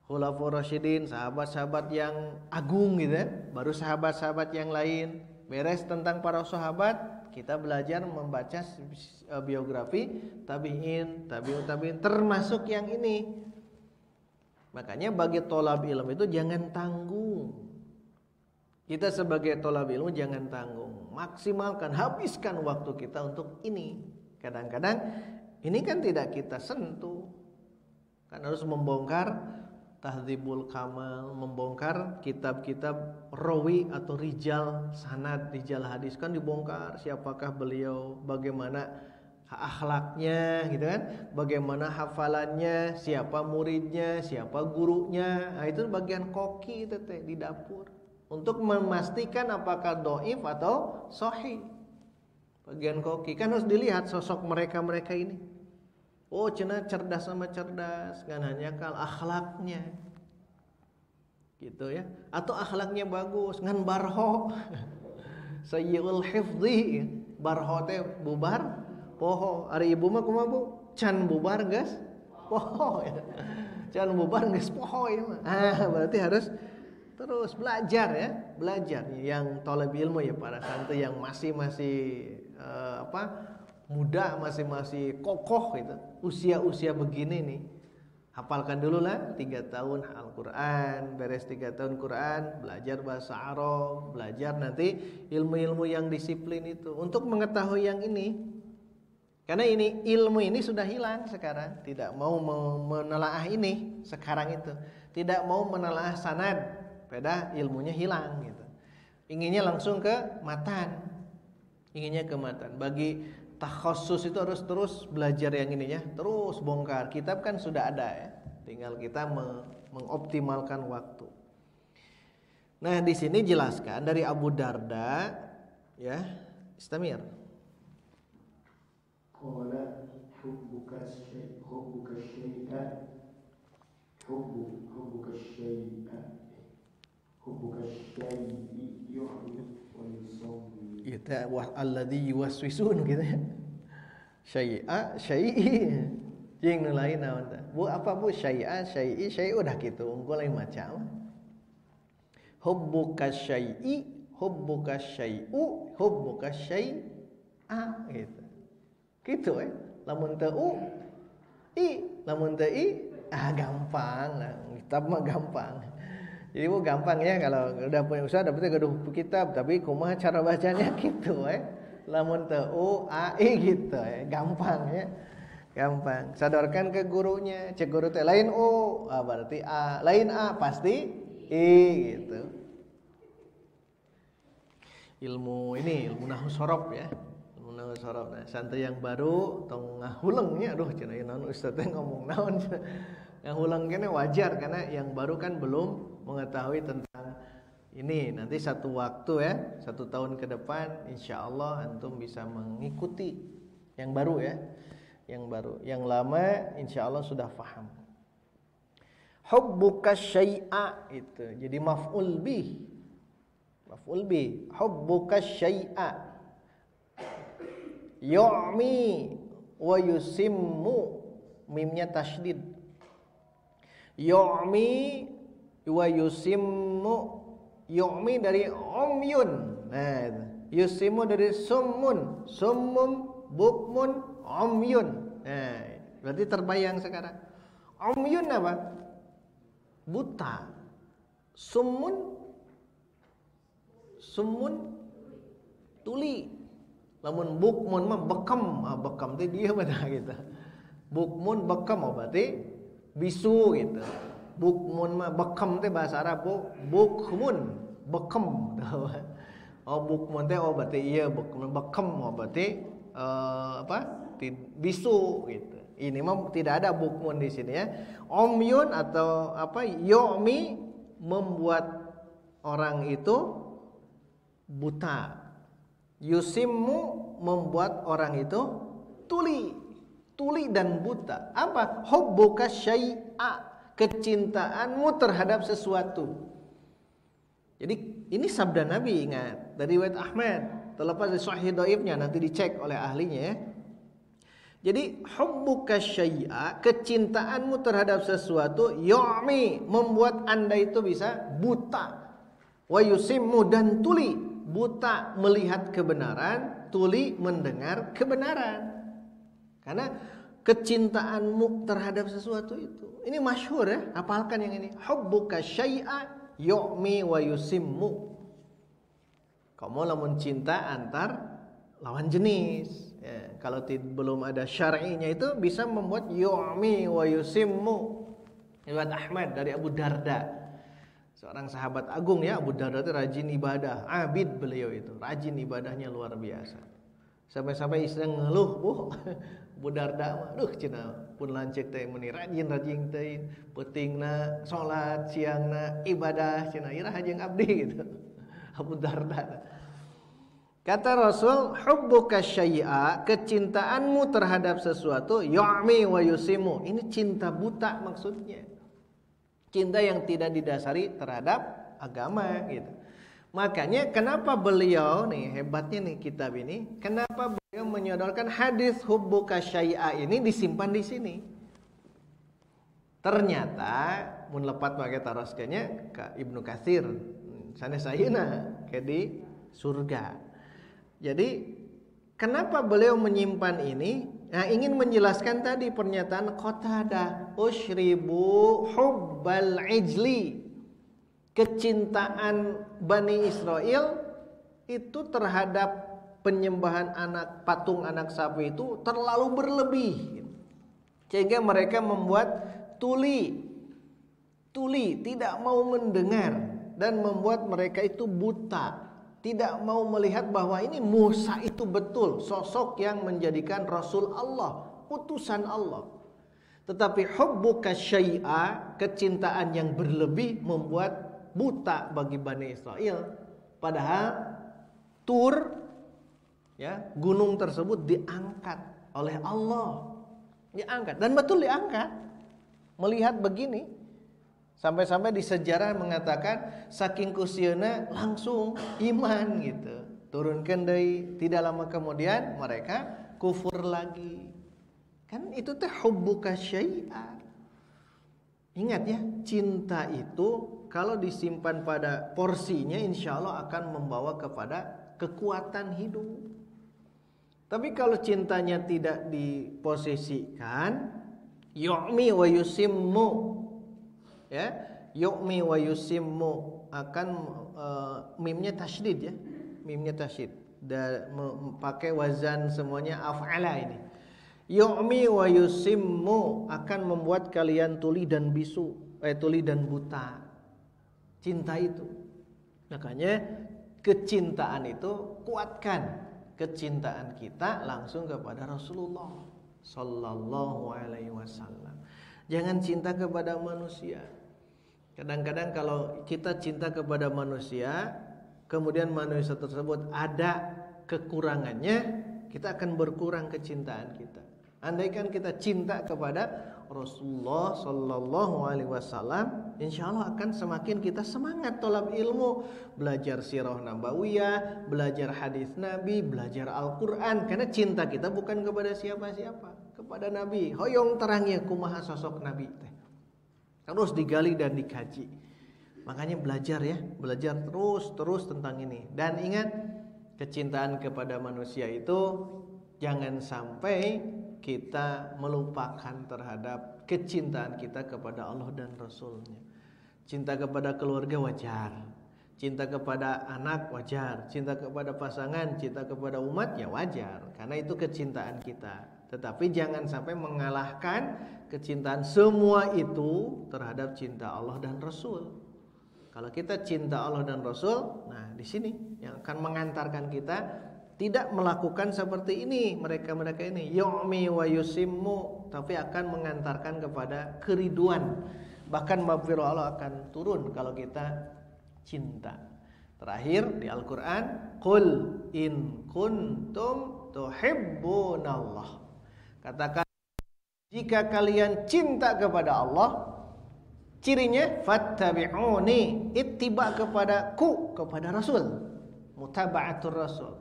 Speaker 1: Khulafaur rasyidin, sahabat-sahabat yang agung gitu ya. Baru sahabat-sahabat yang lain. Beres tentang para sahabat, kita belajar membaca biografi tabi'in, tabi'ut tabi'in, termasuk yang ini. Makanya bagi thalab ilmu itu jangan tanggung. Kita sebagai thalab ilmu jangan tanggung. Maksimalkan, habiskan waktu kita untuk ini. Kadang-kadang ini kan tidak kita sentuh. Kan harus membongkar Tahdzibul Kamal, membongkar kitab-kitab rawi atau rijal sanad, rijal hadis kan dibongkar, siapakah beliau, bagaimana akhlaknya gitu kan, bagaimana hafalannya, siapa muridnya, siapa gurunya. Nah, itu bagian koki itu teh di dapur untuk memastikan apakah dhaif atau sahih. Bagian koki kan harus dilihat sosok mereka-mereka ini. Oh cenah cerdas sama cerdas, kan hanya kal akhlaknya, gitu ya. Atau akhlaknya bagus, ngan barho, sayyiul hifdzi, barho teh bubar, poho. Ari ibu mah kumaha bu? Can bubar geus poho, ya. Can bubar geus poho ya mah. Berarti harus terus belajar ya, belajar. Yang thalib ilmu ya, para santri yang masih muda, masih kokoh gitu. Usia begini nih. Hafalkan dulu lah 3 tahun Al-Quran, beres 3 tahun Quran, belajar bahasa Arab, belajar nanti ilmu-ilmu yang disiplin itu untuk mengetahui yang ini. Karena ilmu ini sudah hilang sekarang, tidak mau menelaah ini sekarang itu, tidak mau menelaah sanad, pada ilmunya hilang gitu. Inginnya langsung ke matan, Bagi takhassus itu harus terus belajar yang ininya, terus bongkar. Kitab kan sudah ada ya, tinggal kita mengoptimalkan waktu. Nah, di sini jelaskan dari Abu Darda ya, istamir.
Speaker 2: Qala hubbuka syai'a yu'mi wa yusammi.
Speaker 1: Kita alladzi yuwaswisun gitu ya. Syai'i. Jeung nu lain naon teh? Bu apa bu syai'i udah gitu. Unggul lain macam. Hubbuka syai'u, hubbuka syai'a gitu. Gitu lamun teu lamun teu gampang lah. Kitab mah gampang. Jadi bu gampang ya, kalau udah punya usaha dapetnya gaduh kitab, tapi kumaha cara bacanya gitu lamun teu gitu gampang ya. Gampang. Sadorkan ke gurunya, cek guru teh lain berarti a, lain a pasti i gitu. Ilmu nahwu sorof ya. Nah, santri yang baru tong ngahulengnya, aduh cenah naon ustaz teh ngomong naon. Ngahuleng kene wajar karena yang baru kan belum mengetahui tentang ini. Nanti satu waktu ya, 1 tahun ke depan insyaallah antum bisa mengikuti yang baru ya. Yang baru, yang lama insyaallah sudah paham. Hubbuka syai'a itu jadi maf'ul bih. Hubbuka syai'a yu'mi wa yusimmu, mimnya tasydid. Yu'mi wa yusimmu. Yu'mi dari umyun. Nah, yusimmu dari summun, bukmun, umyun. Nah, berarti terbayang sekarang. Umyun apa? Buta. Summun tuli. Lamun bukmun mah bekam teh dia benar gitu. Bukmun bekam berarti bisu gitu. Bukmun mah bekam teh bahasa Arab bukmun bekam. Bukmun teh berarti iya bekam berarti bisu gitu. Ini mah tidak ada bukmun di sini ya. Umyun atau yu'mi membuat orang itu buta. Yusimmu membuat orang itu tuli dan buta. Apa? Hubbuka syai'a, kecintaanmu terhadap sesuatu. Jadi ini sabda Nabi, ingat, dari riwayat Ahmad, terlepas dari sahih dhaifnya, nanti dicek oleh ahlinya ya. Jadi hubbuka syai'a, kecintaanmu terhadap sesuatu, yu'mi, membuat Anda itu bisa buta. Wa yusimmu, dan tuli. Buta melihat kebenaran, tuli mendengar kebenaran. Karena kecintaanmu terhadap sesuatu itu. Ini masyhur ya, hafalkan yang ini. Hubbuka syai'a yu'mi wa yusimmu. Kamu lamun cinta antar lawan jenis. Ya, kalau belum ada syar'inya itu bisa membuat yu'mi wa yusimmu. Riwayat Ahmad dari Abu Darda. Seorang sahabat agung ya, Abu Darda itu rajin ibadah, abid beliau itu, rajin ibadahnya luar biasa. Sampai-sampai istri ngeluh, Abu Darda, aduh cenah pun lancik teh meni rajin teh, peutingna salat, siangna ibadah, cenah ira hajeng abdi gitu. Abu Darda. Kata Rasul, hubbuka syai'a, kecintaanmu terhadap sesuatu, yu'mi wa yusimu. Ini cinta buta maksudnya. Cinta yang tidak didasari terhadap agama gitu. Makanya kenapa beliau nih, hebatnya nih kitab ini, kenapa beliau menyodorkan hadis hubbuka syai'a ini disimpan di sini. Ternyata mun lepat pakai taroskenya ka Ibnu Katsir sanes ayeuna ke di surga. Jadi kenapa beliau menyimpan ini? Nah, ingin menjelaskan tadi pernyataan Qatadah, usyribu hubbal ijli. Kecintaan Bani Israel itu terhadap penyembahan patung anak sapi itu terlalu berlebih. Sehingga mereka membuat tuli tidak mau mendengar dan membuat mereka itu buta, tidak mau melihat bahwa ini Musa itu betul sosok yang menjadikan Rasul Allah, utusan Allah. Tetapi hubbuka syai'a, kecintaan yang berlebih membuat buta bagi Bani Israel. Padahal Tur, ya, gunung tersebut diangkat oleh Allah, diangkat dan betul diangkat. Melihat begini, sampai-sampai di sejarah mengatakan saking kusieuna langsung iman gitu. Turunkan deui, tidak lama kemudian mereka kufur lagi. Kan itu teh hubbuka syai'a. Ingat ya, cinta itu kalau disimpan pada porsinya insya Allah akan membawa kepada kekuatan hidup. Tapi kalau cintanya tidak diposisikan, yu'mi wa yusimmu, ya, yu'mi wa yusimmu akan mimnya tasydid ya, mimnya tasydid. Pakai wazan semuanya af'ala ini. Yu'mi wa yusimmu akan membuat kalian tuli dan bisu, tuli dan buta. Cinta itu. Makanya kecintaan itu kuatkan kecintaan kita langsung kepada Rasulullah sallallahu alaihi wasallam. Jangan cinta kepada manusia. Kadang-kadang kalau kita cinta kepada manusia, kemudian manusia tersebut ada kekurangannya, kita akan berkurang kecintaan kita. Andaikan kita cinta kepada Rasulullah sallallahu alaihi wasallam, insyaallah akan semakin kita semangat tolab ilmu, belajar sirah nabawiyah, belajar hadis Nabi, belajar Al-Qur'an, karena cinta kita bukan kepada siapa-siapa, kepada Nabi. Hoyong terangnya kumaha sosok Nabi teh. Terus digali dan dikaji. Makanya belajar ya, belajar terus tentang ini. Dan ingat, kecintaan kepada manusia itu jangan sampai kita melupakan terhadap kecintaan kita kepada Allah dan Rasulnya. Cinta kepada keluarga wajar, cinta kepada anak wajar, cinta kepada pasangan, cinta kepada umat ya wajar, karena itu kecintaan kita. Tetapi jangan sampai mengalahkan kecintaan semua itu terhadap cinta Allah dan Rasul. Kalau kita cinta Allah dan Rasul, nah di sini yang akan mengantarkan kita tidak melakukan seperti ini mereka ini yu'mi wa yusimmu, tapi akan mengantarkan kepada keriduan, bahkan maghfirah Allah akan turun kalau kita cinta. Terakhir di Al-Qur'an, qul in kuntum tuhibbunallah, katakan jika kalian cinta kepada Allah, cirinya fattabi'uni, ittiba kepadaku, kepada Rasul, mutaba'atur Rasul,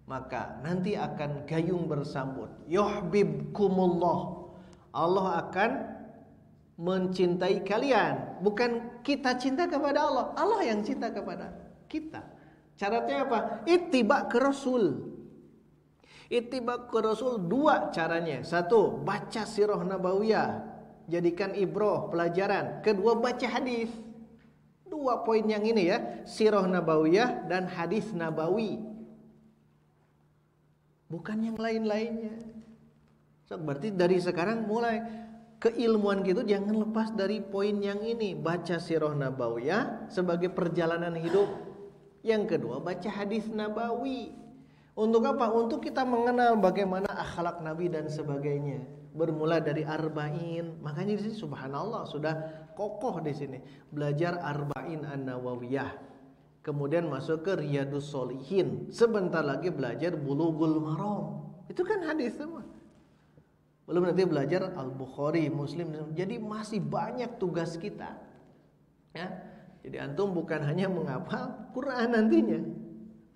Speaker 1: maka nanti akan gayung bersambut. Yuhibbukumullah, Allah akan mencintai kalian. Bukan kita cinta kepada Allah, Allah yang cinta kepada kita. Caranya apa? Ittiba ke Rasul. Ittiba ke Rasul dua caranya. Satu, baca sirah nabawiyah, jadikan ibrah, pelajaran. Kedua, baca hadis. Dua poin yang ini ya, sirah nabawiyah dan hadis nabawi, bukan yang lain-lainnya. So, berarti dari sekarang mulai keilmuan gitu jangan lepas dari poin yang ini. Baca sirah nabawiyah sebagai perjalanan hidup. Yang kedua, baca hadis nabawi. Untuk apa? Untuk kita mengenal bagaimana akhlak Nabi dan sebagainya. Bermula dari arba'in. Makanya di sini subhanallah sudah kokoh di sini. Belajar arba'in an-nawawiyah. Kemudian masuk ke Riyadus Sholihin. Sebentar lagi belajar Bulughul Maram. Itu kan hadis semua. Belum nanti belajar Al-Bukhari, Muslim. Jadi masih banyak tugas kita. Ya. Jadi antum bukan hanya menghafal Quran nantinya,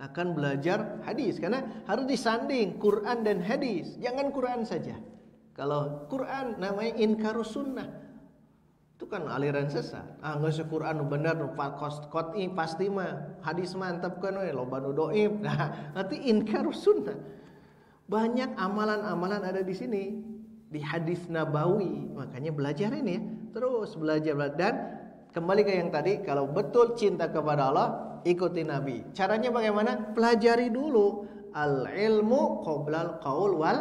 Speaker 1: akan belajar hadis, karena harus disanding Quran dan hadis. Jangan Quran saja. Kalau Quran namanya inkarus sunnah, Itu kan aliran sesat. Nggak usah Quran bener qot'i pasti mah hadis mantap kan we loba nu dhaif. Nah, nanti inkar sunnah. Banyak amalan-amalan ada di sini di hadis nabawi. Makanya belajar ini ya. Terus belajar dan kembali ke yang tadi, kalau betul cinta kepada Allah, ikuti Nabi. Caranya bagaimana? Pelajari dulu. Al ilmu qoblal qaul wal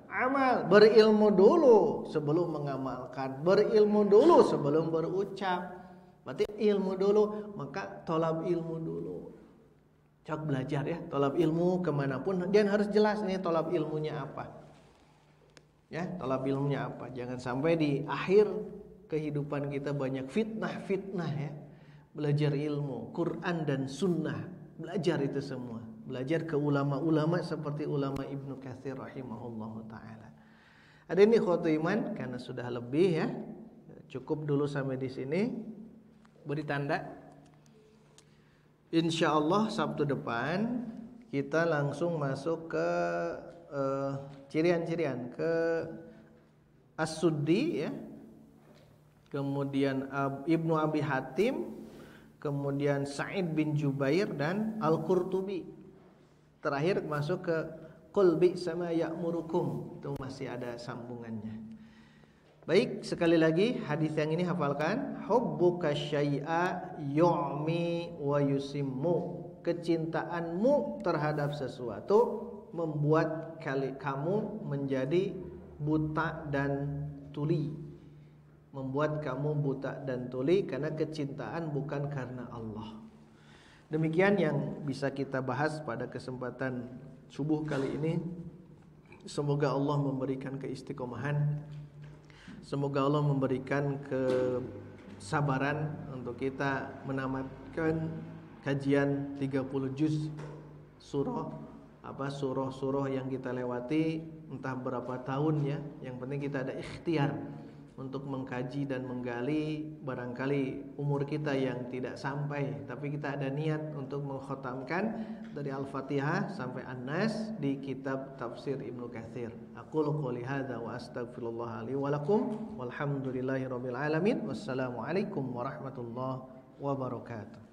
Speaker 1: amal. Berilmu dulu sebelum mengamalkan. Berilmu dulu sebelum berucap. Berarti ilmu dulu, maka tolab ilmu dulu. Cok belajar ya, tolab ilmu kemanapun. Dan harus jelas nih tolab ilmunya apa. Ya, tolab ilmunya apa. Jangan sampai di akhir kehidupan kita banyak fitnah-fitnah ya. Belajar ilmu, Quran dan sunnah. Belajar itu semua. Belajar ke ulama-ulama seperti ulama Ibnu Katsir rahimahullahu ta'ala. Ada ini ikhwatu iman, karena sudah lebih ya. Cukup dulu sampai di sini. Beri tanda. Insyaallah Sabtu depan kita langsung masuk ke cirian-cirian, ke As-Suddi ya. Kemudian Ibnu Abi Hatim, kemudian Sa'id bin Jubair dan Al-Qurtubi. Terakhir masuk ke Qul bi'sama ya'murukum. Itu masih ada sambungannya. Baik, sekali lagi hadis yang ini hafalkan. Hubbuka syai'a yu'mi wa yusimmu. Kecintaanmu terhadap sesuatu membuat kamu menjadi buta dan tuli. Membuat kamu buta dan tuli karena kecintaan bukan karena Allah. Demikian yang bisa kita bahas pada kesempatan subuh kali ini. Semoga Allah memberikan keistiqomahan. Semoga Allah memberikan kesabaran untuk kita menamatkan kajian 30 juz surah yang kita lewati entah berapa tahun ya. Yang penting kita ada ikhtiar untuk mengkaji dan menggali. Barangkali umur kita yang tidak sampai, tapi kita ada niat untuk mengkhatamkan dari Al-Fatihah sampai An-Nas di kitab tafsir Ibnu Katsir. Aqulu qouli hadza wa astaghfirullah li wa lakum walhamdulillahirabbil alamin. Wassalamualaikum warahmatullahi wabarakatuh.